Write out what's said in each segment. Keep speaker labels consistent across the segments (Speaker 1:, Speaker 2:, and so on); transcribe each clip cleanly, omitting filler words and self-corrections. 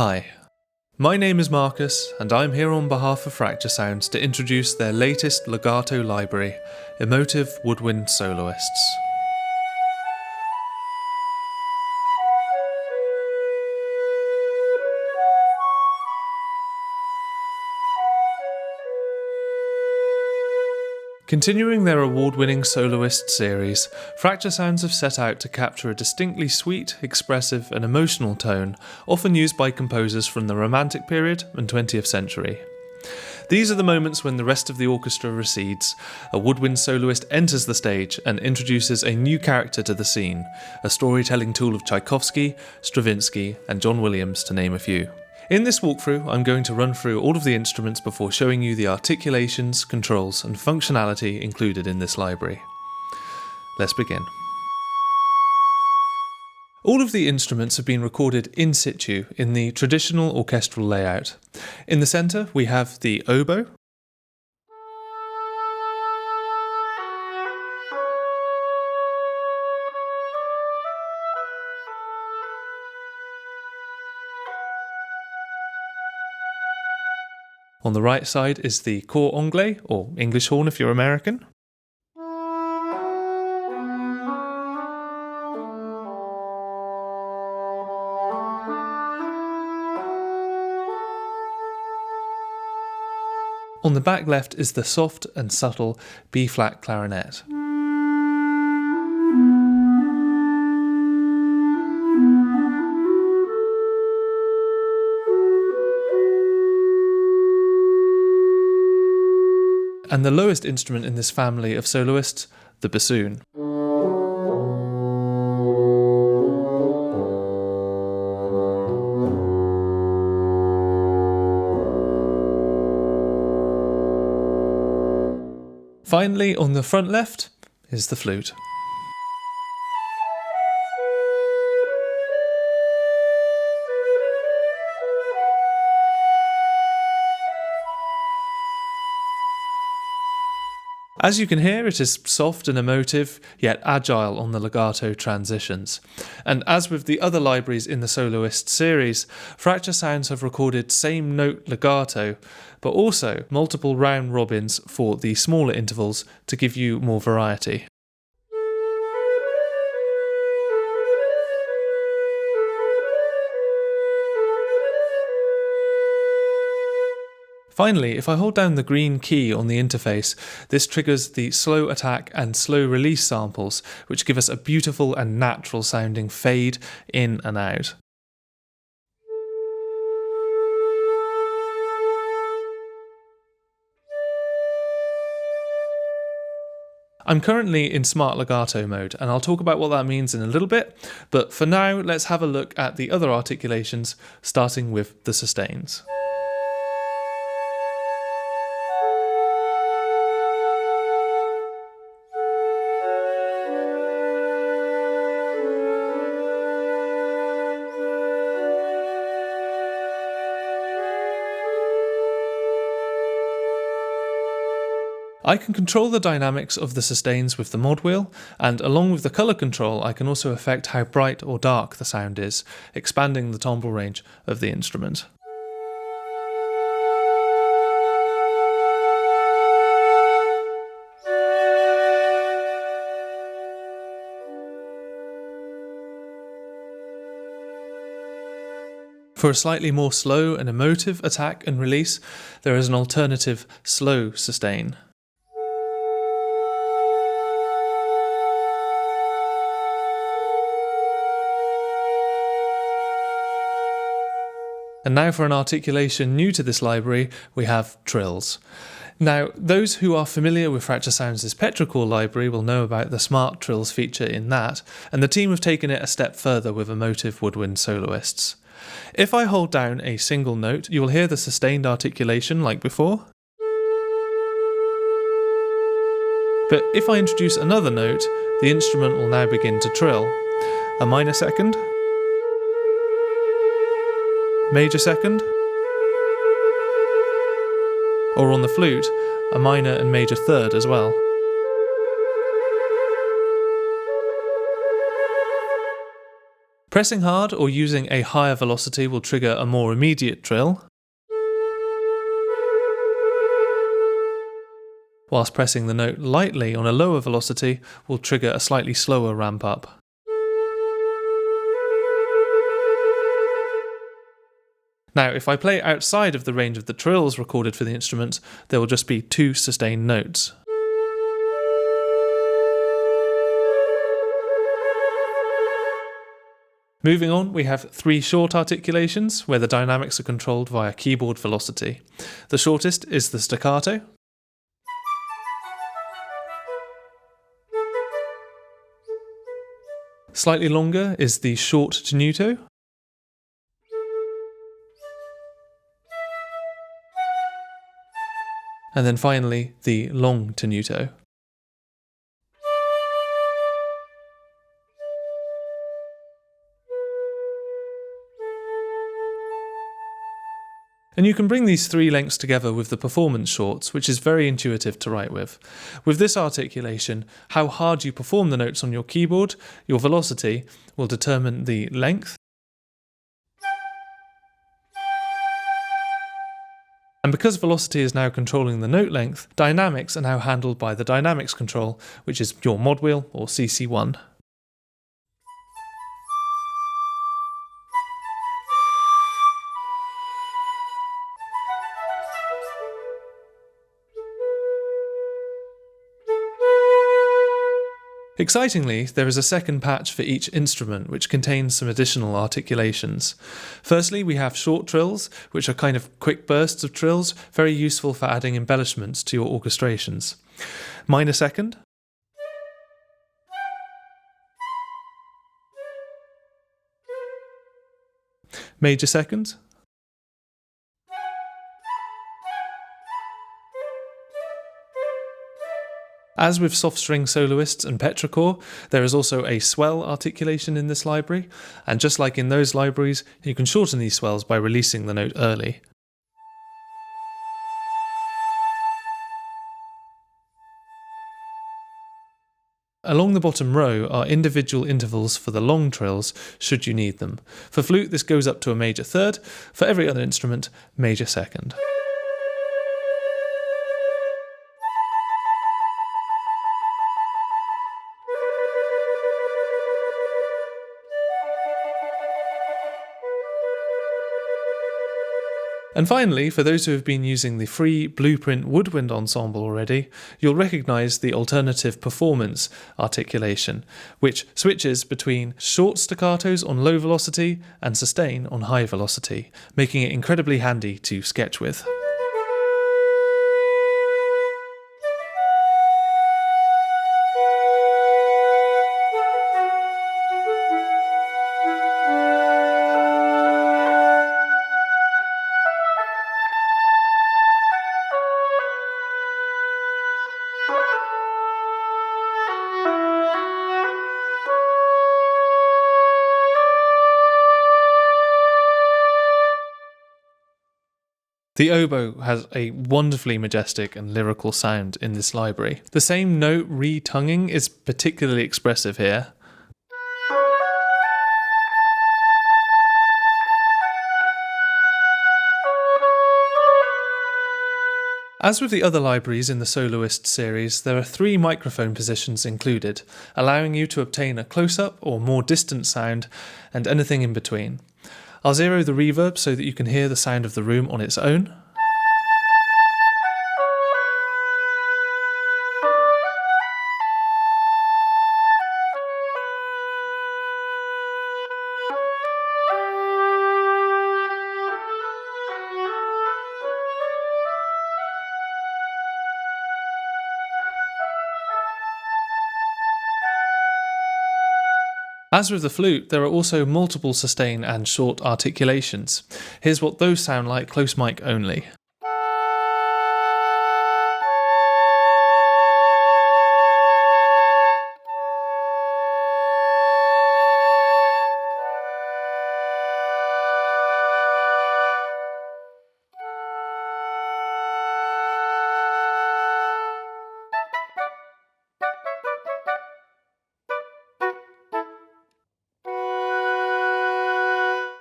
Speaker 1: Hi, my name is Marcus, and I'm here on behalf of Fracture Sounds to introduce their latest legato library, Emotive Woodwind Soloists. Continuing their award-winning soloist series, Fracture Sounds have set out to capture a distinctly sweet, expressive and emotional tone, often used by composers from the Romantic period and 20th century. These are the moments when the rest of the orchestra recedes, a woodwind soloist enters the stage and introduces a new character to the scene, a storytelling tool of Tchaikovsky, Stravinsky and John Williams, to name a few. In this walkthrough, I'm going to run through all of the instruments before showing you the articulations, controls and functionality included in this library. Let's begin. All of the instruments have been recorded in situ in the traditional orchestral layout. In the centre we have the oboe, on the right side is the Cor Anglais, or English horn if you're American. On the back left is the soft and subtle B-flat clarinet. And the lowest instrument in this family of soloists, the bassoon. Finally, on the front left is the flute. As you can hear, it is soft and emotive, yet agile on the legato transitions. And as with the other libraries in the soloist series, Fracture Sounds have recorded same note legato, but also multiple round robins for the smaller intervals to give you more variety. Finally, if I hold down the green key on the interface, this triggers the slow attack and slow release samples, which give us a beautiful and natural sounding fade in and out. I'm currently in smart legato mode, and I'll talk about what that means in a little bit, but for now let's have a look at the other articulations, starting with the sustains. I can control the dynamics of the sustains with the mod wheel, and along with the colour control I can also affect how bright or dark the sound is, expanding the timbre range of the instrument. For a slightly more slow and emotive attack and release, there is an alternative slow sustain. And now for an articulation new to this library, we have Trills. Now, those who are familiar with Fracture Sounds' Petrichor library will know about the Smart Trills feature in that, and the team have taken it a step further with Emotive Woodwind Soloists. If I hold down a single note, you will hear the sustained articulation like before. But if I introduce another note, the instrument will now begin to trill. A minor second, major second, or on the flute, a minor and major third as well. Pressing hard or using a higher velocity will trigger a more immediate trill, whilst pressing the note lightly on a lower velocity will trigger a slightly slower ramp up. Now, if I play outside of the range of the trills recorded for the instrument, there will just be 2 sustained notes. Moving on, we have 3 short articulations, where the dynamics are controlled via keyboard velocity. The shortest is the staccato. Slightly longer is the short tenuto. And then finally, the long tenuto. And you can bring these 3 lengths together with the performance shorts, which is very intuitive to write with. With this articulation, how hard you perform the notes on your keyboard, your velocity, will determine the length. And because velocity is now controlling the note length, dynamics are now handled by the dynamics control, which is your mod wheel or CC1. Excitingly, there is a second patch for each instrument which contains some additional articulations. Firstly, we have short trills, which are kind of quick bursts of trills, very useful for adding embellishments to your orchestrations. Minor second. Major second. As with soft string soloists and petrichor, there is also a swell articulation in this library, and just like in those libraries, you can shorten these swells by releasing the note early. Along the bottom row are individual intervals for the long trills, should you need them. For flute, this goes up to a major third, for every other instrument, major second. And finally, for those who have been using the free Blueprint Woodwind ensemble already, you'll recognise the alternative performance articulation, which switches between short staccatos on low velocity and sustain on high velocity, making it incredibly handy to sketch with. The oboe has a wonderfully majestic and lyrical sound in this library. The same note re-tonguing is particularly expressive here. As with the other libraries in the Soloist series, there are 3 microphone positions included, allowing you to obtain a close-up or more distant sound, and anything in between. I'll zero the reverb so that you can hear the sound of the room on its own. As with the flute, there are also multiple sustain and short articulations. Here's what those sound like close mic only.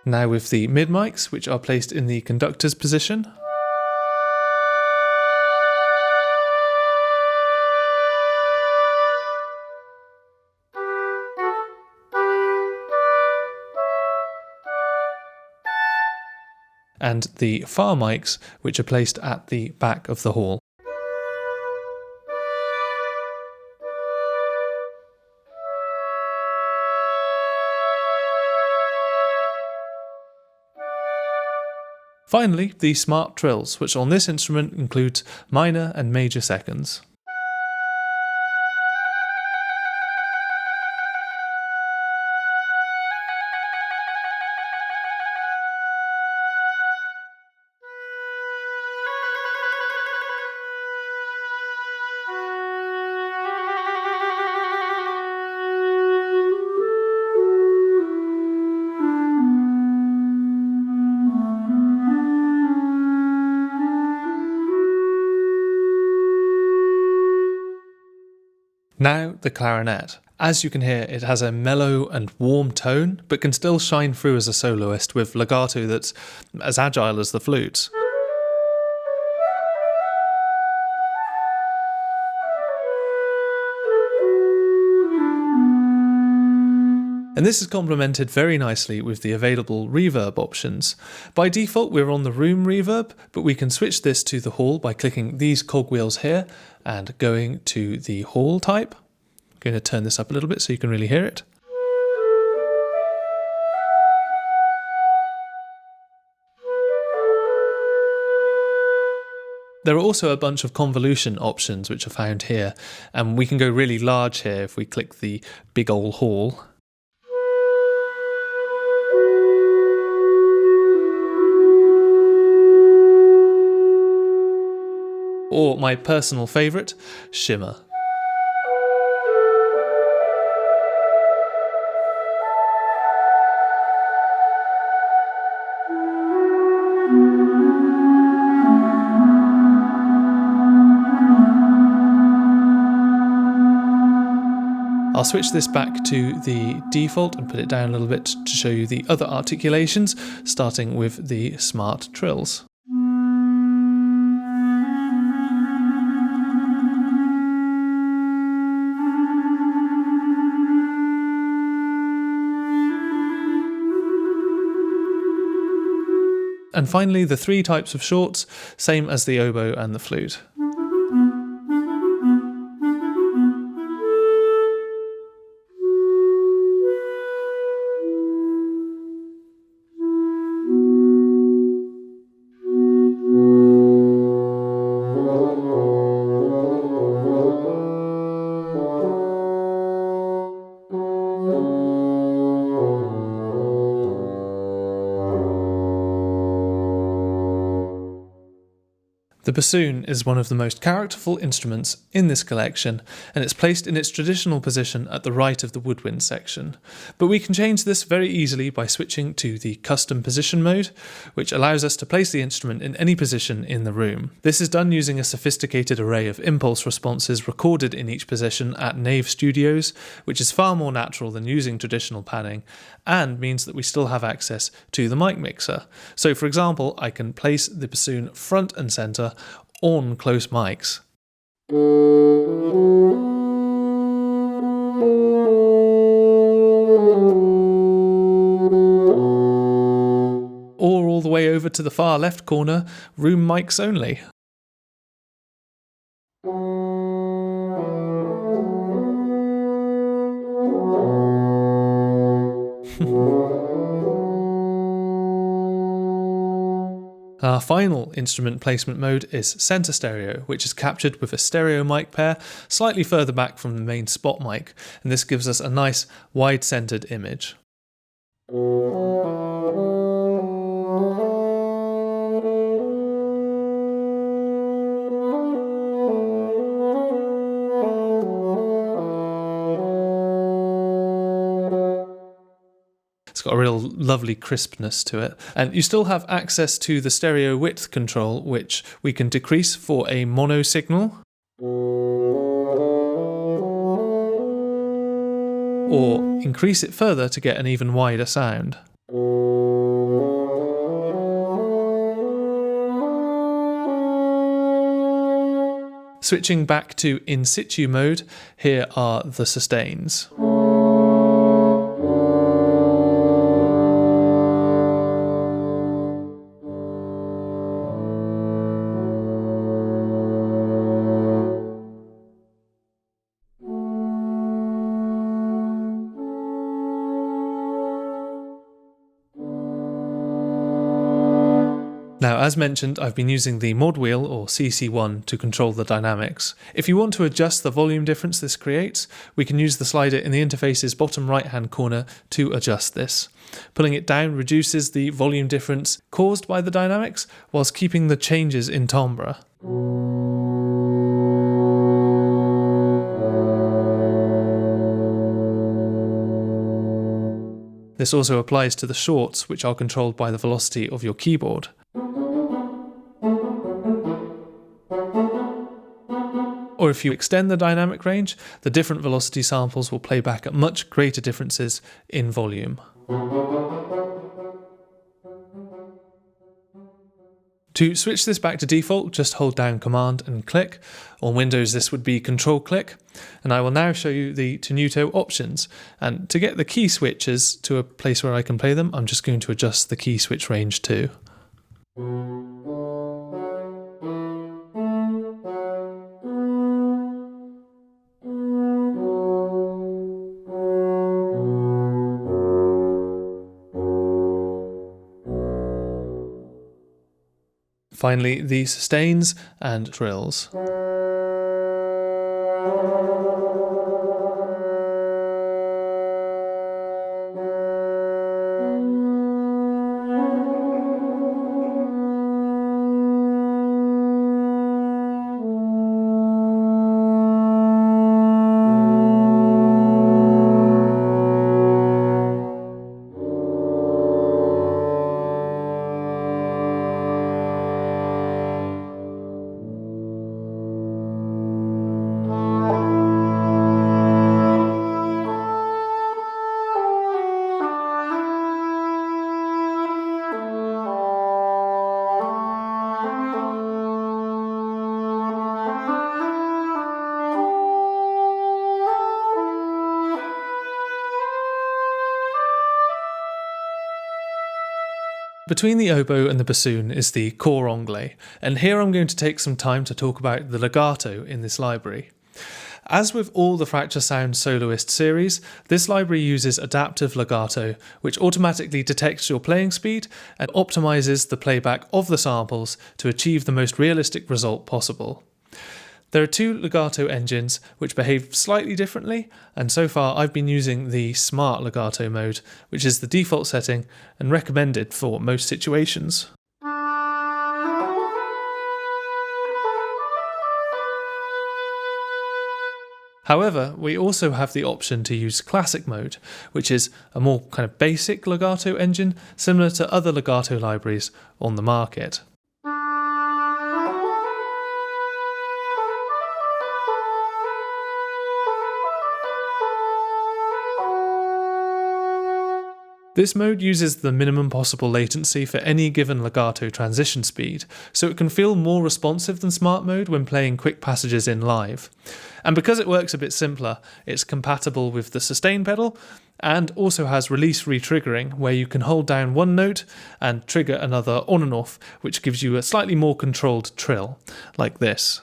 Speaker 1: Now with the mid mics, which are placed in the conductor's position. And the far mics, which are placed at the back of the hall. Finally, the smart trills, which on this instrument includes minor and major seconds. Now the clarinet. As you can hear, it has a mellow and warm tone, but can still shine through as a soloist with legato that's as agile as the flutes. And this is complemented very nicely with the available reverb options. By default we're on the room reverb, but we can switch this to the hall by clicking these cogwheels here and going to the hall type. I'm going to turn this up a little bit so you can really hear it. There are also a bunch of convolution options which are found here, and we can go really large here if we click the big ol' hall. Or my personal favourite, shimmer. I'll switch this back to the default and put it down a little bit to show you the other articulations, starting with the smart trills. And finally, the three types of shorts, same as the oboe and the flute. The bassoon is one of the most characterful instruments in this collection, and it's placed in its traditional position at the right of the woodwind section. But we can change this very easily by switching to the custom position mode, which allows us to place the instrument in any position in the room. This is done using a sophisticated array of impulse responses recorded in each position at Nave Studios, which is far more natural than using traditional panning, and means that we still have access to the mic mixer. So for example, I can place the bassoon front and centre on close mics. Or all the way over to the far left corner, room mics only. Our final instrument placement mode is center stereo, which is captured with a stereo mic pair slightly further back from the main spot mic, and this gives us a nice wide-centered image. It's got a real lovely crispness to it. And you still have access to the stereo width control, which we can decrease for a mono signal, or increase it further to get an even wider sound. Switching back to in situ mode, here are the sustains. Now, as mentioned, I've been using the mod wheel, or CC1, to control the dynamics. If you want to adjust the volume difference this creates, we can use the slider in the interface's bottom right-hand corner to adjust this. Pulling it down reduces the volume difference caused by the dynamics, whilst keeping the changes in timbre. This also applies to the shorts, which are controlled by the velocity of your keyboard. Or if you extend the dynamic range, the different velocity samples will play back at much greater differences in volume. To switch this back to default, just hold down Command and click. On Windows this would be Control click. And I will now show you the tenuto options. And to get the key switches to a place where I can play them, I'm just going to adjust the key switch range too. Finally, the sustains and trills. Between the oboe and the bassoon is the Cor Anglais, and here I'm going to take some time to talk about the legato in this library. As with all the Fracture Sound Soloist series, this library uses adaptive legato, which automatically detects your playing speed and optimises the playback of the samples to achieve the most realistic result possible. There are two legato engines which behave slightly differently, and so far I've been using the Smart Legato mode, which is the default setting and recommended for most situations. However, we also have the option to use Classic mode, which is a more kind of basic legato engine similar to other legato libraries on the market. This mode uses the minimum possible latency for any given legato transition speed, so it can feel more responsive than Smart mode when playing quick passages in live. And because it works a bit simpler, it's compatible with the sustain pedal and also has release retriggering, where you can hold down one note and trigger another on and off, which gives you a slightly more controlled trill, like this.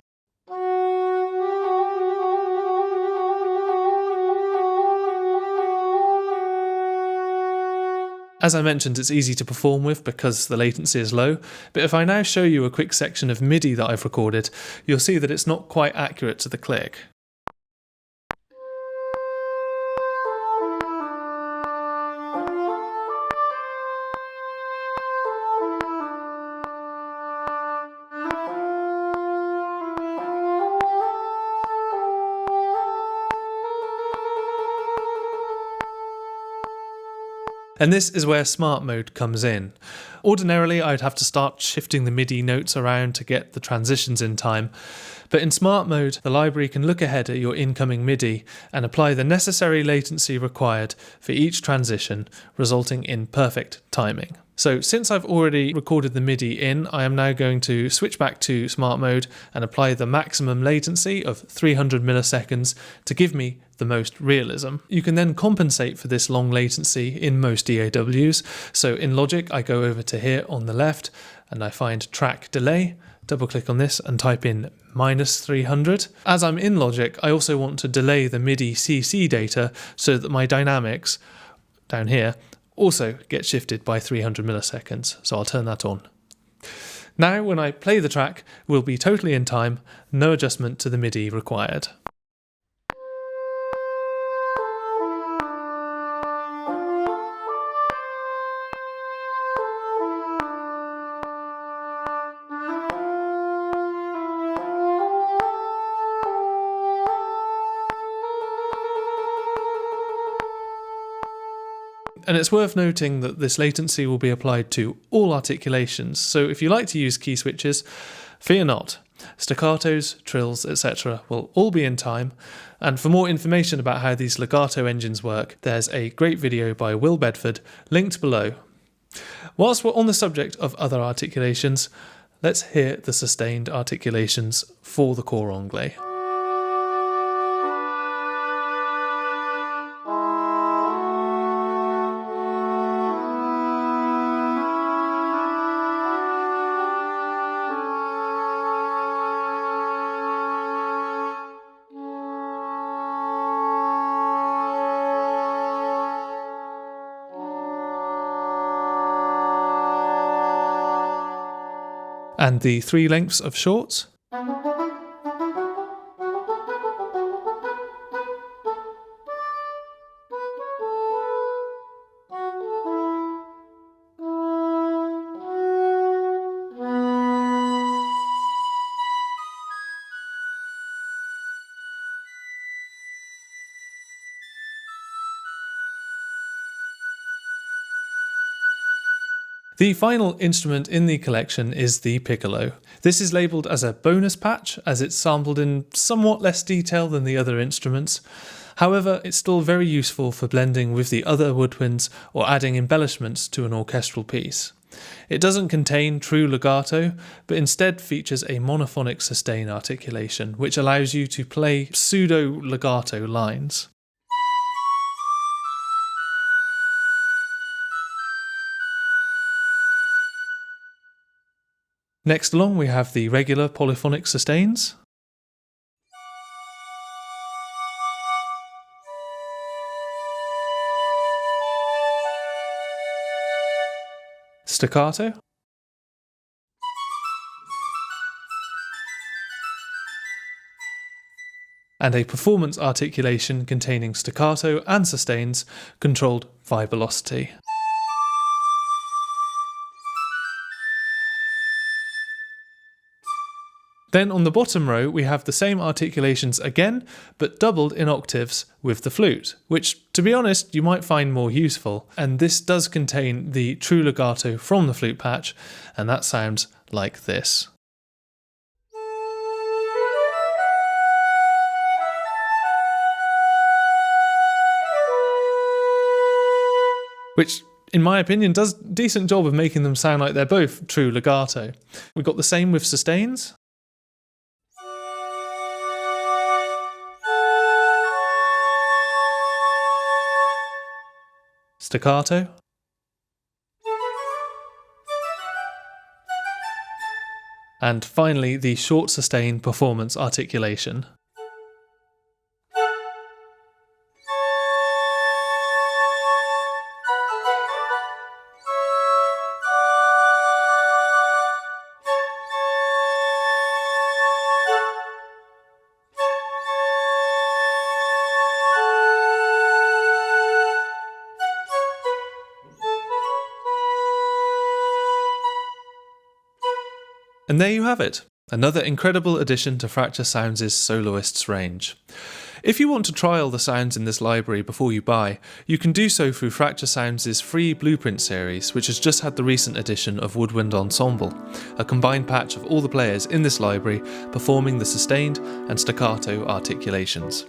Speaker 1: As I mentioned, it's easy to perform with because the latency is low, but if I now show you a quick section of MIDI that I've recorded, you'll see that it's not quite accurate to the click. And this is where Smart mode comes in. Ordinarily, I'd have to start shifting the MIDI notes around to get the transitions in time, but in Smart mode, the library can look ahead at your incoming MIDI and apply the necessary latency required for each transition, resulting in perfect timing. So since I've already recorded the MIDI in, I am now going to switch back to smart mode and apply the maximum latency of 300 milliseconds to give me the most realism. You can then compensate for this long latency in most DAWs. So in Logic, I go over to here on the left and I find track delay, double click on this and type in -300. As I'm in Logic, I also want to delay the MIDI CC data so that my dynamics down here also get shifted by 300 milliseconds, so I'll turn that on. Now when I play the track, we'll be totally in time, no adjustment to the MIDI required. And it's worth noting that this latency will be applied to all articulations, so if you like to use key switches, fear not. Staccatos, trills, etc. will all be in time, and for more information about how these legato engines work, there's a great video by Will Bedford, linked below. Whilst we're on the subject of other articulations, let's hear the sustained articulations for the Cor Anglais. And the 3 lengths of shorts. The final instrument in the collection is the piccolo. This is labelled as a bonus patch as it's sampled in somewhat less detail than the other instruments. However, it's still very useful for blending with the other woodwinds or adding embellishments to an orchestral piece. It doesn't contain true legato, but instead features a monophonic sustain articulation, which allows you to play pseudo-legato lines. Next along we have the regular polyphonic sustains, staccato, and a performance articulation containing staccato and sustains controlled by velocity. Then on the bottom row we have the same articulations again, but doubled in octaves with the flute, which to be honest you might find more useful, and this does contain the true legato from the flute patch, and that sounds like this. Which, in my opinion, does a decent job of making them sound like they're both true legato. We've got the same with sustains. Staccato. And finally, the short sustain performance articulation. And there you have it, another incredible addition to Fracture Sounds' Soloists range. If you want to trial the sounds in this library before you buy, you can do so through Fracture Sounds' free Blueprint series, which has just had the recent edition of Woodwind Ensemble, a combined patch of all the players in this library performing the sustained and staccato articulations.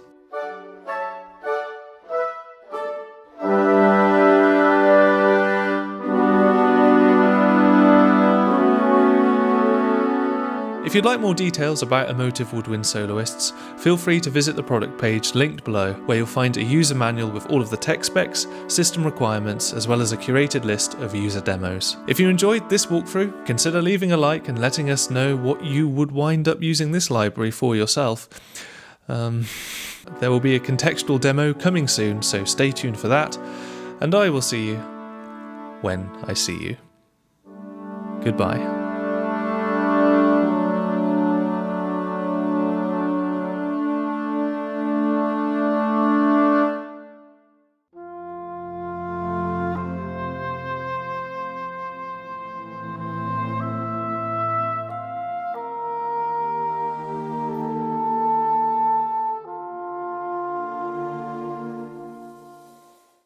Speaker 1: If you'd like more details about Emotive Woodwind Soloists, feel free to visit the product page linked below, where you'll find a user manual with all of the tech specs, system requirements, as well as a curated list of user demos. If you enjoyed this walkthrough, consider leaving a like and letting us know what you would wind up using this library for yourself. There will be a contextual demo coming soon, so stay tuned for that, and I will see you when I see you. Goodbye.